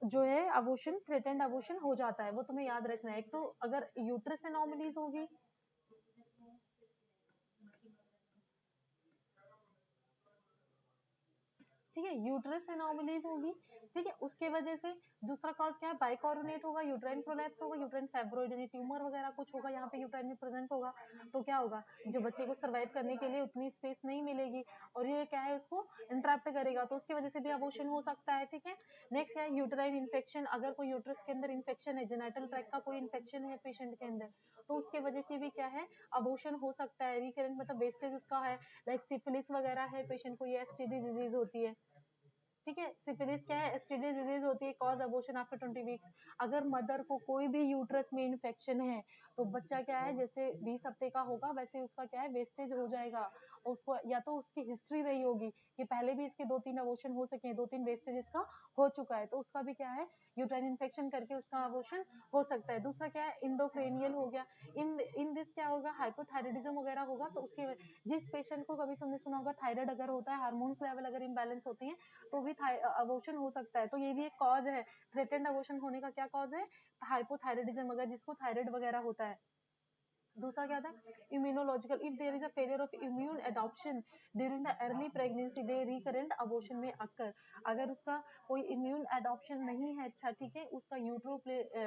जो है अबॉर्शन, थ्रेटेंड अबॉर्शन हो जाता है, वो तुम्हें याद रखना है। एक तो अगर यूट्रस एनोमलीज होगी, ठीक है, यूट्रस एनोमलीज होगी। ठीक है। उसके वजह से दूसरा कॉज क्या है, बाइकोरोनेट होगा, यूट्राइन प्रोलैप्स होगा, यूट्राइन फाइब्रॉइड यानी ट्यूमर वगैरह कुछ होगा यहाँ पे यूट्राइन में प्रेजेंट होगा। तो क्या होगा, जो बच्चे को सर्वाइव करने के लिए उतनी स्पेस नहीं मिलेगी, और ये क्या है उसको इंटरप्ट करेगा, तो उसकी वजह से भी अबॉर्शन हो सकता है। ठीक है। नेक्स्ट है यूट्राइन इन्फेक्शन। अगर कोई यूट्रस के अंदर इन्फेक्शन है, जेनिटल ट्रैक्ट का कोई इन्फेक्शन है पेशेंट के अंदर, तो उसके वजह से भी क्या है, अबॉर्शन हो सकता है। रिकरेंट मतलब वेस्टेज उसका है, लाइक सिफिलिस वगैरह है पेशेंट को, ये एसटीडी डिजीज होती है। ठीक है। सिफिलिस क्या है, एसटीडी डिजीज होती है, कॉज अबॉर्शन आफ्टर 20 वीक्स। अगर मदर को कोई भी यूट्रस में इन्फेक्शन है, तो बच्चा क्या है, जैसे 20 हफ्ते का होगा वैसे उसका क्या है, वेस्टेज हो जाएगा। उसको या तो उसकी हिस्ट्री रही होगी कि पहले भी इसके 2-3 अबॉर्शन हो सके हैं, 2-3 वेस्टेज इसका हो चुका है, तो उसका भी क्या है, यूट्राइन इन्फेक्शन करके उसका अबॉर्शन हो सकता है। दूसरा क्या है, इंडोक्रेनियल हो गया। इन इन दिस क्या होगा, हाइपोथायराइडिज्म वगैरह होगा, तो उसके जिस पेशेंट को कभी तुमने सुना होगा थायराइड अगर होता है, हार्मोन्स लेवल अगर इम्बैलेंस होती है, तो भी अबॉर्शन हो सकता है। तो ये भी एक कॉज है, थ्रेटेंड अबॉर्शन होने का क्या कॉज है, हाइपोथायराइडिज्म, अगर जिसको थायराइड वगैरह होता है। दूसरा क्या था, immunological, if there is a failure of immune adoption during the early pregnancy they recurrent abortion में अकर। अगर उसका कोई इम्यून एडॉप्शन नहीं है, अच्छा ठीक है, उसका यूट्रो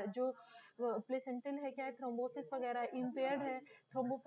जो प्लेसेंटल है क्या है, थ्रोम्बोसिस वगैरह इम्पेयर्ड है, थ्रोम्बो,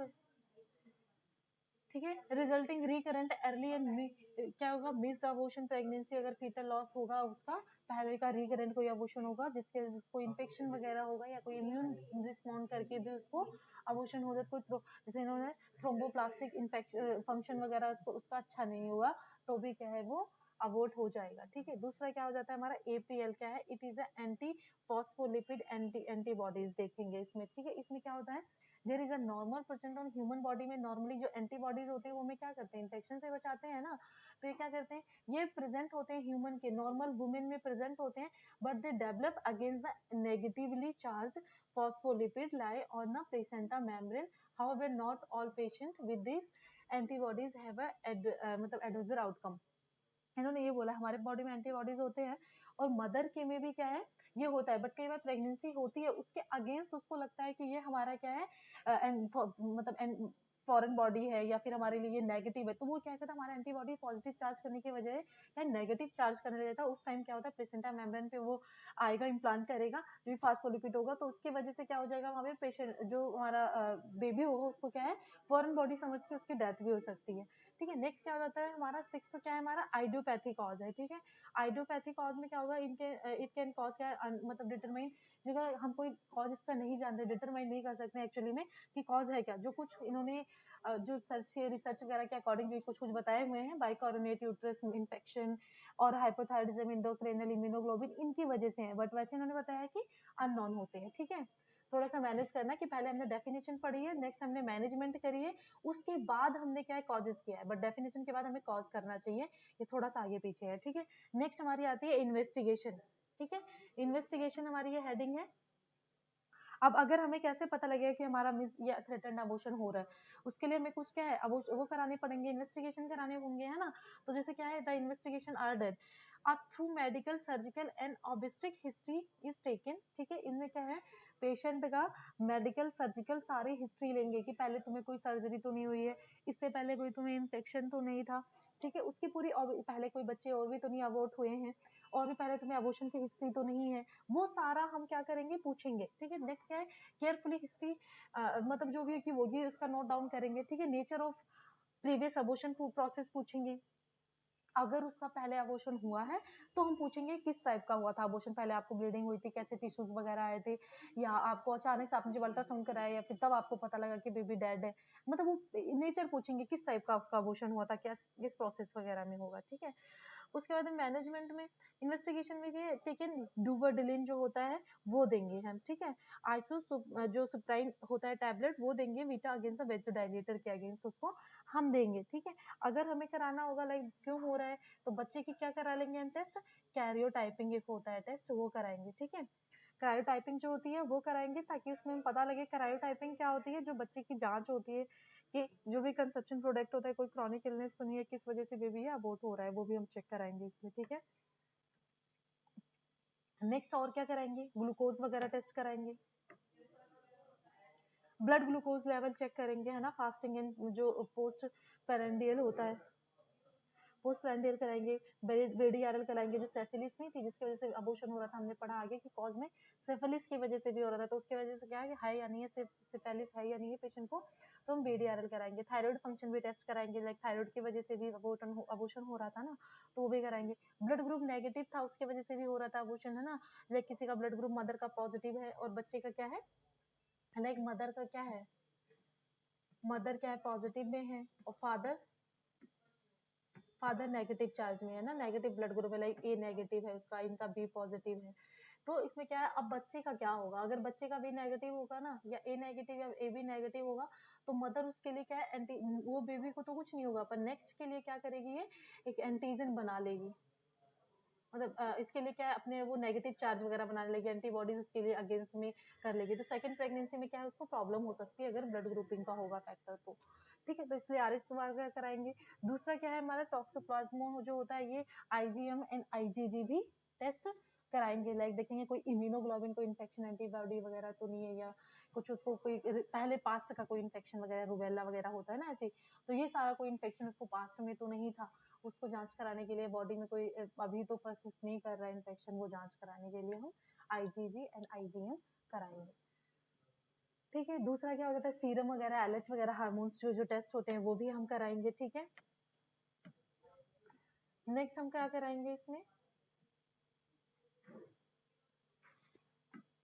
ठीक है, रिजल्टिंग रिकरेंट अर्ली एंड क्या होगा, मिस अबॉर्शन प्रेगनेंसी, अगर फीटल लॉस होगा उसका, पहले का रिकरेंट कोई अबॉर्शन होगा जिसके कोई इन्फेक्शन वगैरह होगा, या कोई इम्यून रिस्पॉन्ड करके भी उसको अबॉर्शन हो जाए, कोई जैसे इन्होंने थ्रोम्बोप्लास्टिक इन्फेक्शन फंक्शन वगैरह उसको उसका अच्छा नहीं हुआ, तो भी क्या है वो अबॉर्ट हो जाएगा। ठीक है। दूसरा क्या हो जाता है हमारा एपीएल, क्या है, it is anti phospholipid antibodies देखेंगे इसमें। ठीक है। इसमें क्या होता है, there is a normal present on human body में। नॉर्मली जो एंटीबॉडीज होते हैं वो हमें क्या करते हैं, इन्फेक्शन से बचाते हैं ना, तो ये क्या करते हैं, ये प्रेजेंट होते हैं ह्यूमन के, नॉर्मल वुमेन में प्रेजेंट होते हैं, but they develop against the negatively charge phospholipid lie on the placenta membrane. However, not all patients with these antibodies have a मतलब adverse outcome. इन्होंने ये बोला हमारे बॉडी में एंटीबॉडीज होते हैं, और मदर के में भी क्या है, ये होता है, बट कई बार प्रेगनेंसी होती है उसके अगेंस्ट उसको लगता है कि ये हमारा क्या है, मतलब फॉरेन बॉडी है या फिर हमारे लिए नेगेटिव है, तो वो क्या करता है, हमारा एंटीबॉडी पॉजिटिव चार्ज करने की बजाय या नेगेटिव चार्ज करने लगता है। उस टाइम क्या होता है, प्लेसेंटा मेम्ब्रेन पे वो आएगा, इम्प्लांट करेगा, जो भी फास्फोलिपिड होगा, तो उसकी वजह से क्या हो जाएगा, वहाँ पे पेशेंट जो हमारा बेबी होगा उसको क्या है, फॉरेन बॉडी समझ के उसकी डेथ भी हो सकती है। ठीक है, नेक्स्ट क्या हो जाता है हमारा सिक्स, क्या है हमारा आइडियोपैथी कॉज है। ठीक है, आइडियोपैथी कॉज में क्या होगा, इनके इट कैन कॉज क्या है, मतलब डिटरमाइन, हम कोई कॉज इसका नहीं जानते, डिटरमाइन नहीं कर सकते एक्चुअली में कि कॉज है क्या। जो कुछ इन्होंने जो रिसर्च वगैरह के अकॉर्डिंग जो कुछ बताए हुए हैं, बाइकोरोनेट यूट्रस इन्फेक्शन और हाइपोथायरॉयडिज्म, इंडोक्रेनल इम्यूनोग्लोबिन, इनकी वजह से है, बट वैसे इन्होंने बताया कि अननोन होते हैं। ठीक है, थोड़ा सा मैनेज करना कि पहले हमने डेफिनेशन पढ़ी है, नेक्स्ट हमने मैनेजमेंट करी है, उसके बाद हमने क्या है कॉजेस किया है, बट डेफिनेशन के बाद हमें कॉज करना चाहिए, ये थोड़ा सा आगे पीछे है। ठीक है, नेक्स्ट हमारी आती है इन्वेस्टिगेशन। ठीक है, इन्वेस्टिगेशन हमारी ये हेडिंग है। अब अगर हमें कैसे पता लगेगा कि हमारा मिस या थ्रेटन्ड अबॉर्शन हो रहा है, उसके लिए हमें कुछ क्या है, अब वो कराने पड़ेंगे, इन्वेस्टिगेशन कराने होंगे, है ना। तो जैसे क्या है, the investigation are dead through medical, surgical and obstetric history is taken. ठीक है, इनमें क्या है, पेशेंट का मेडिकल, सर्जिकल सारी हिस्ट्री लेंगे कि पहले तुम्हें कोई सर्जरी तो नहीं हुई है, इससे पहले कोई तुम्हें इन्फेक्शन तो नहीं था। ठीक है, उसकी पूरी पहले कोई बच्चे और भी तो नहीं अबॉर्ट हुए हैं, और भी पहले तुम्हें अबॉर्शन की हिस्ट्री तो नहीं है, वो सारा हम क्या करेंगे, पूछेंगे। ठीक है, नेक्स्ट क्या है, केयरफुली हिस्ट्री, मतलब जो भी है कि वो ये उसका नोट डाउन करेंगे। ठीक है, nature of previous abortion process पूछेंगे, अगर उसका पहले अबॉर्शन हुआ है तो हम पूछेंगे किस टाइप का हुआ था अबॉर्शन, पहले आपको ब्लीडिंग हुई थी, कैसे टिश्यूज वगैरह आए थे, या आपको अचानक से आपने जब अल्ट्रासाउंड कराया या फिर तब आपको पता लगा कि बेबी डेड है, मतलब वो नेचर पूछेंगे किस टाइप का उसका अबॉर्शन हुआ था, क्या किस प्रोसेस वगैरह में होगा। ठीक है, उसके बाद मैनेजमेंट में, इन्वेस्टिगेशन में ये टेकन डूवाडिलिन जो होता है वो देंगे हम। ठीक है, आइसो जो सुप्राइन होता है टैबलेट वो देंगे, वीटा अगेंस्ट द वेंसोडाइलेटर के अगेंस्ट उसको हम देंगे। ठीक है, अगर हमें कराना होगा लाइक क्यों हो रहा है, तो बच्चे की क्या करा लेंगे हम टेस्ट, कैरियोटाइपिंग एक होता है टेस्ट, वो कराएंगे। ठीक है, क्रायोटाइपिंग जो होती है वो कराएंगे, ताकि उसमें हम पता लगे क्रायोटाइपिंग क्या होती है, जो बच्चे की जांच होती है कि जो भी कंसेप्शन प्रोडक्ट होता है, कोई क्रॉनिक इलनेस तो नहीं है, किस वजह से बेबी है अबॉर्ट हो रहा है, वो भी हम चेक कराएंगे इसमें। ठीक है, नेक्स्ट और क्या कराएंगे, ग्लूकोज वगैरह टेस्ट कराएंगे, ब्लड ग्लूकोज लेवल चेक करेंगे, है ना, फास्टिंग एंड जो पोस्ट पेरेंडियल होता है, पोस्ट पेरेंडियल कराएंगे, बेडियारल कराएंगे, जो सेफिलिस नहीं थी जिसकी वजह से अबॉर्शन हो रहा था, हमने पढ़ा आगे कि कॉज में सेफिलिस की वजह से भी हो रहा था, तो उसकी वजह से क्या है या नहीं है, सिफिलिस है या नहीं है पेशेंट को, तो हम बेडियारल कराएंगे। थायराइड फंक्शन भी टेस्ट कराएंगे, लाइक थायराइड की वजह से भी अबॉर्शन हो रहा था ना, तो वो भी कराएंगे। ब्लड ग्रुप नेगेटिव था उसकी वजह से भी हो रहा था अबॉर्शन, है ना, लाइक किसी का ब्लड ग्रुप मदर का पॉजिटिव है और बच्चे का क्या है, लाइक मदर का क्या है, मदर क्या है पॉजिटिव में है, और फादर नेगेटिव चार्ज में है ना, नेगेटिव ब्लड ग्रुप है, लाइक ए नेगेटिव है उसका, इनका बी पॉजिटिव है। तो इसमें क्या है, अब बच्चे का क्या होगा, अगर बच्चे का बी नेगेटिव होगा ना, या ए नेगेटिव या ए बी नेगेटिव होगा, तो मदर उसके लिए क्या है, एंटी, वो बेबी को तो कुछ नहीं होगा, पर नेक्स्ट के लिए क्या करेगी, ये एक एंटीजन बना लेगी, मतलब इसके लिए क्या है, अपने वो नेगेटिव चार्ज वगैरह बनाने लगी, एंटीबॉडीज उसके लिए अगेंस्ट में कर लेगी, तो सेकंड प्रेगनेंसी में क्या है, उसको प्रॉब्लम हो सकती है अगर ब्लड ग्रुपिंग का होगा फैक्टर तो। ठीक है, तो इसलिए आरएच वगैरह कराएंगे। दूसरा क्या है हमारा, टॉक्सोप्लाज्मा जो होता है, ये आईजीएम एंड आईजीजी भी टेस्ट कराएंगे, लाइक देखेंगे कोई इम्यूनोग्लोबिन, कोई इन्फेक्शन एंटीबॉडी वगैरह तो नहीं है, या कुछ उसको कोई पहले पास्ट का कोई इन्फेक्शन वगैरह, रूबेला वगैरह होता है ना ऐसे, तो ये सारा कोई इन्फेक्शन उसको पास्ट में तो नहीं था, उसको जांच कराने के लिए, बॉडी में कोई अभी तो परसिस्ट नहीं कर रहा है इन्फेक्शन, वो जांच कराने के लिए हम आईजीजी एंड आईजीएम कराएंगे। ठीक है, दूसरा क्या हो जाता है, सीरम वगैरह, एलएच वगैरह, हार्मोन्स जो जो टेस्ट होते हैं वो भी हम कराएंगे। ठीक है, नेक्स्ट हम क्या कराएंगे इसमें,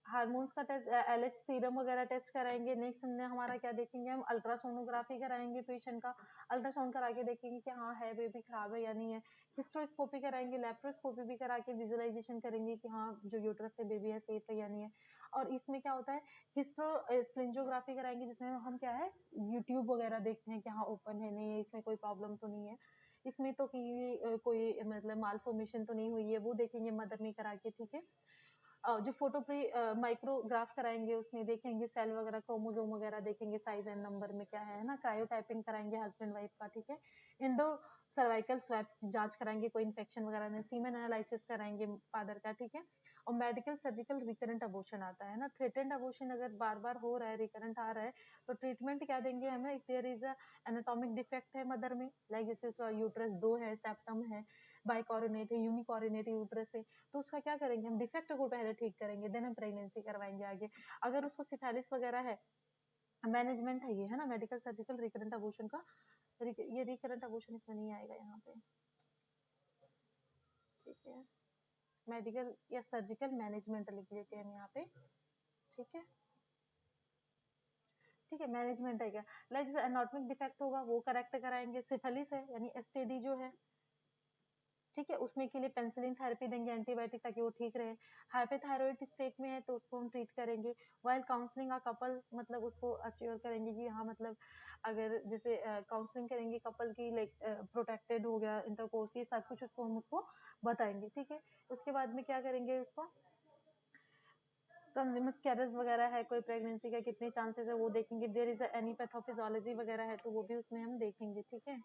हार्मोन्स का टेस्ट, एलएच सीरम वगैरह टेस्ट कराएंगे। नेक्स्ट हमने हमारा क्या देखेंगे, हम अल्ट्रासोनोग्राफी कराएंगे, पेशेंट का अल्ट्रासाउंड करा के देखेंगे कि हाँ है बेबी खराब है या नहीं है, हिस्ट्रोस्कोपी कराएंगे, लेप्रोस्कोपी भी करा के विजुअलाइजेशन करेंगे कि हाँ जो यूट्रस से बेबी है सेफ है या नहीं है। और इसमें क्या होता है, हिस्ट्रो स्प्लिंजोग्राफी कराएंगे, जिसमें हम क्या है, यूट्यूब वगैरह देखते हैं कि हाँ ओपन है नहीं है, इसमें कोई प्रॉब्लम तो नहीं है, इसमें तो कि कोई मतलब मालफॉर्मेशन तो नहीं हुई है, वो देखेंगे मदर में करा के। ठीक है, जो फोटो प्री माइक्रोग्राफ कराएंगे, उसमें देखेंगे सेल वगैरह, क्रोमोसोम वगैरह देखेंगे, साइज एंड नंबर में क्या है ना, क्रायोटाइपिंग कराएंगे हस्बैंड वाइफ का। ठीक है, इंडो सर्वाइकल स्वैप्स जांच कराएंगे, कोई इन्फेक्शन वगैरह नहीं, सीमेन एनालिसिस कराएंगे फादर का, ठीक है। और मेडिकल सर्जिकल रिकरेंट अबॉर्शन आता है ना, थ्रेटेंड अबॉर्शन अगर बार बार हो रहा है, रिकरेंट आ रहा है, तो ट्रीटमेंट क्या देंगे हमें, if there is anatomic defect है मदर में, लाइक जैसे उसका यूट्रस 2 है, सेप्टम है, बाइकोरिनेट है, यूनिकोरिनेट यूट्रस है, तो उसका क्या करेंगे हम, डिफेक्ट को पहले ठीक करेंगे, देन हम प्रेगनेंसी करवाएंगे आगे। अगर उसको सिफेलिस वगैरह है, मैनेजमेंट है ये, है ना, मेडिकल सर्जिकल रिकरेंट अबॉर्शन का, ये रिकरेंट अबॉर्शन इसमें नहीं आएगा यहाँ पे, ठीक है। मेडिकल या सर्जिकल मैनेजमेंट लिख लेते हैं हम यहाँ पे, ठीक है, ठीक है, मैनेजमेंट है क्या, लाइक जैसे एनाटॉमिक डिफेक्ट होगा वो करेक्ट कराएंगे, सिफिलिस है यानी एसटीडी जो है, ठीक है, उसमें के लिए पेंसिलिन थेरेपी देंगे, एंटीबायोटिक, ताकि वो ठीक रहे। हाइपोथायरॉइड स्टेट में है तो उसको हम ट्रीट करेंगे, वाइल काउंसलिंग आ कपल, मतलब उसको अश्योर करेंगे कि हाँ, मतलब अगर जैसे काउंसलिंग करेंगे कपल की, लाइक प्रोटेक्टेड हो गया इंटरकोर्स, ये सब कुछ उसको हम उसको बताएंगे, ठीक है। उसके बाद में क्या करेंगे, उसको मिसकैरेज वगैरह है, कोई प्रेगनेंसी का कितने चांसेस है वो देखेंगे, देयर इज एनी पैथोफिजियोलॉजी वगैरह है तो वो भी उसमें हम देखेंगे, ठीक है।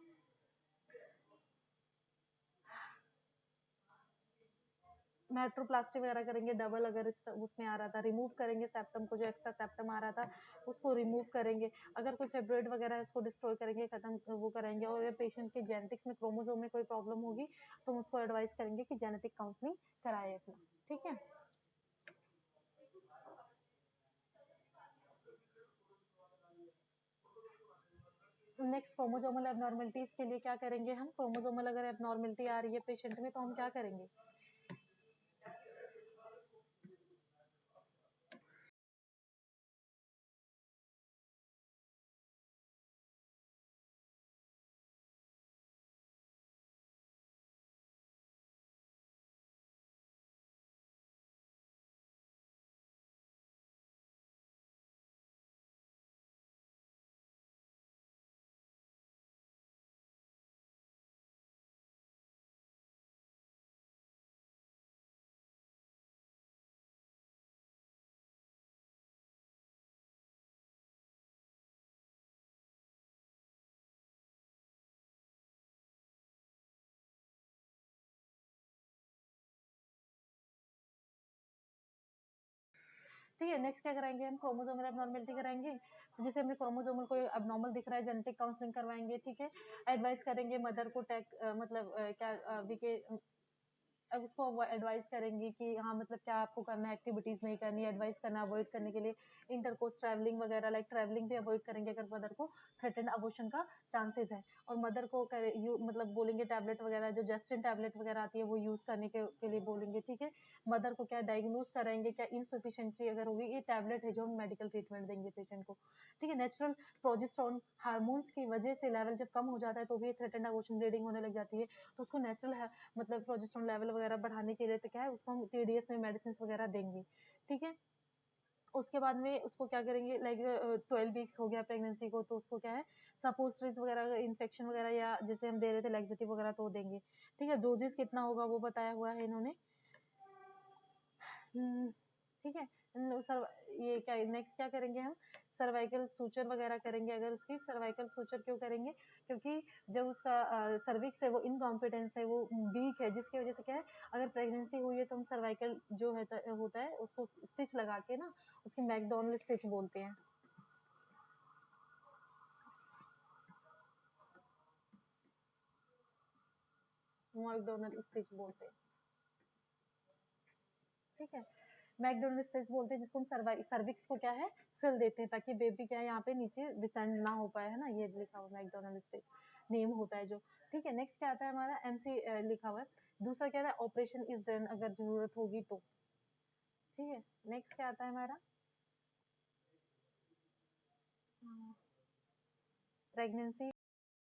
मेट्रोप्लास्टी वगैरह करेंगे, डबल अगर उसमें आ रहा था, रिमूव करेंगे सेप्टम को, जो एक्स्ट्रा सेप्टम आ रहा था उसको रिमूव करेंगे, अगर कोई फेब्रॉइड वगैरह है उसको डिस्ट्रॉय करेंगे, खत्म वो करेंगे। और पेशेंट के जेनेटिक्स में क्रोमोसोम में कोई प्रॉब्लम होगी तो हम उसको एडवाइस करेंगे कि जेनेटिक काउंसलिंग कराए अपना, ठीक है। नेक्स्ट क्रोमोसोमल एबनॉर्मलिटीज के लिए क्या करेंगे हम, क्रोमोसोमल अगर एबनॉर्मलिटी आ रही है पेशेंट में तो हम क्या करेंगे, ठीक है। नेक्स्ट क्या कराएंगे हम, क्रोमोसोमल एबनॉर्मलिटी कराएंगे, तो जैसे हमें क्रोमोसोमल कोई एबनॉर्मल दिख रहा है, जेनेटिक काउंसलिंग करवाएंगे, ठीक है। एडवाइस करेंगे मदर को टेक मतलब क्या वीके, अब उसको एडवाइस करेंगे कि हाँ, मतलब क्या आपको करना है, एक्टिविटीज नहीं करनी, एडवाइस करना, अवॉइड करने के लिए इंटरकोर्स ट्रैवलिंग वगैरह, लाइक ट्रैवलिंग भी अवॉइड करेंगे अगर मदर को थ्रेटेंड अबॉर्शन का चांसेस है। और मदर को मतलब बोलेंगे टैबलेट वगैरह, जो जस्टिन टैबलेट वगैरह आती है वो यूज करने के लिए बोलेंगे, ठीक है। मदर को क्या डायग्नोज कराएंगे, क्या इनसफिशियंसी अगर होगी, ये टैबलेट है जो हम मेडिकल ट्रीटमेंट देंगे पेशेंट को, ठीक है। नेचुरल प्रोजेस्टेरोन हार्मोन्स की वजह से लेवल जब कम हो जाता है तो भी थ्रेटेंड अबॉर्शन ब्लीडिंग होने लग जाती है, तो उसको नेचुरल मतलब प्रोजेस्टेरोन लेवल वगैरह बढ़ाने के लिए तो क्या है, उसको हम टीडीएस में मेडिसिन वगैरह देंगे, ठीक है। उसके बाद में उसको क्या करेंगे, लाइक 12 वीक्स हो गया प्रेगनेंसी को, तो उसको क्या है, सपोजिटरीज वगैरह, इन्फेक्शन वगैरह या जैसे हम दे रहे थे लैक्सेटिव वगैरह तो देंगे, ठीक है। डोजेस कितना होगा वो बताया हुआ है इन्होंने, ठीक है। सर ये क्या, नेक्स्ट क्या करेंगे हम, सर्वाइकल सूचर वगैरह करेंगे, अगर उसकी सर्वाइकल सूचर क्यों करेंगे, क्योंकि जब उसका सर्विक्स है वो इनकॉम्पिटेंस है, वो वीक है, जिसकी वजह से क्या है, अगर प्रेगनेंसी हुई है तो हम सर्वाइकल जो है होता है उसको स्टिच लगा के ना, उसकी मैकडोनल स्टिच बोलते हैं, मैकडोनल स्टिच बोलते हैं, ठीक है। मैकडोनल स्टिच बोलते हैं जिसको हम सर्विक्स को क्या है, सिल देते हैं, ताकि बेबी क्या है यहाँ पे नीचे डिसेंड ना हो पाए, है ना, ये लिखा हुआ मैकडोनल स्टिच नेम होता है जो, ठीक है। नेक्स्ट क्या आता है हमारा, एमसी लिखा हुआ है। दूसरा क्या है, ऑपरेशन इज डन अगर जरूरत होगी तो, ठीक है। नेक्स्ट क्या आता है हमारा, प्रेगनेंसी